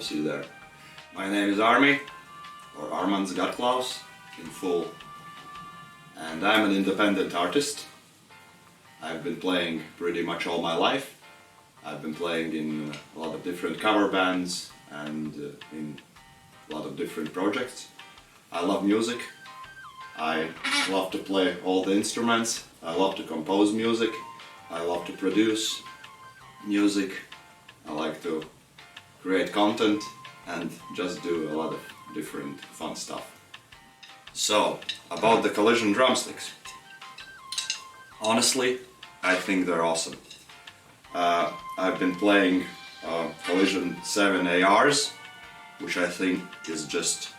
to see you there. My name is Armi, or Armands Garklāvs in full, and I'm an independent artist. I've been playing pretty much all my life. I've been playing in a lot of different cover bands and in a lot of different projects. I love music. I love to play all the instruments. I love to compose music. I love to produce music. I like to create content and just do a lot of different fun stuff. So, about the Collision Drumsticks. Honestly, I think they're awesome. I've been playing Collision 7 ARs, which I think is just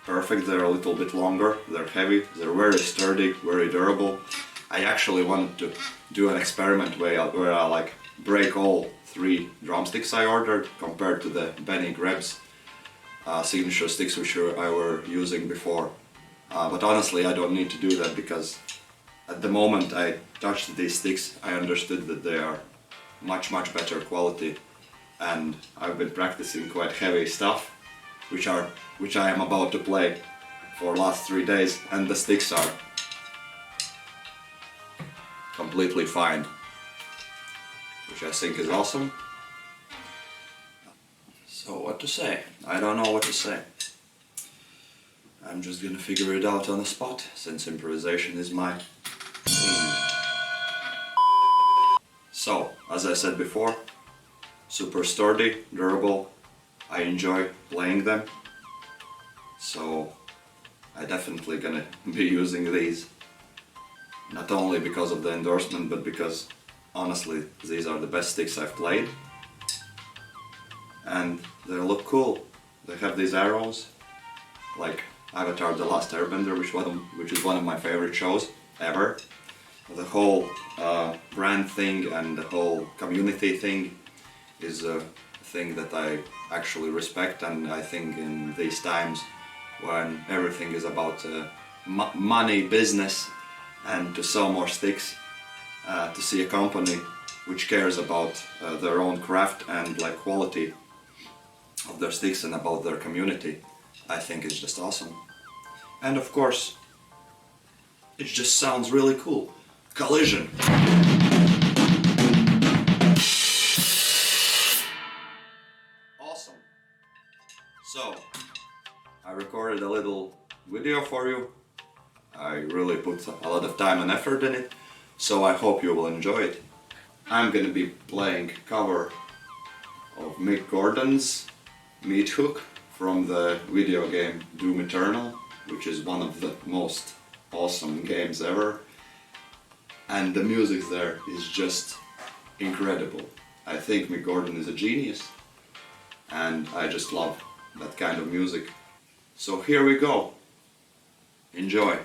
perfect. They're a little bit longer, they're heavy, they're very sturdy, very durable. I actually wanted to do an experiment where I like break all 3 drumsticks I ordered compared to the Benny Greb's signature sticks which I were using before. But honestly, I don't need to do that because at the moment I touched these sticks, I understood that they are much better quality, and I've been practicing quite heavy stuff which I am about to play for last 3 days, and the sticks are completely fine, which I think is awesome. So what to say? I don't know what to say. I'm just gonna figure it out on the spot, since improvisation is my thing. So, as I said before, super sturdy, durable. I enjoy playing them. So, I definitely gonna be using these. Not only because of the endorsement, but because honestly, these are the best sticks I've played. And they look cool. They have these arrows, like Avatar: The Last Airbender, which is one of my favorite shows ever. The whole brand thing and the whole community thing is a thing that I actually respect, and I think in these times when everything is about money, business, and to sell more sticks, to see a company which cares about their own craft and like quality of their sticks and about their community, I think it's just awesome. And of course, it just sounds really cool. Collision! Awesome! So, I recorded a little video for you. I really put a lot of time and effort in it, so I hope you will enjoy it. I'm gonna be playing cover of Mick Gordon's Meat Hook from the video game Doom Eternal, which is one of the most awesome games ever. And the music there is just incredible. I think Mick Gordon is a genius, and I just love that kind of music. So here we go. Enjoy.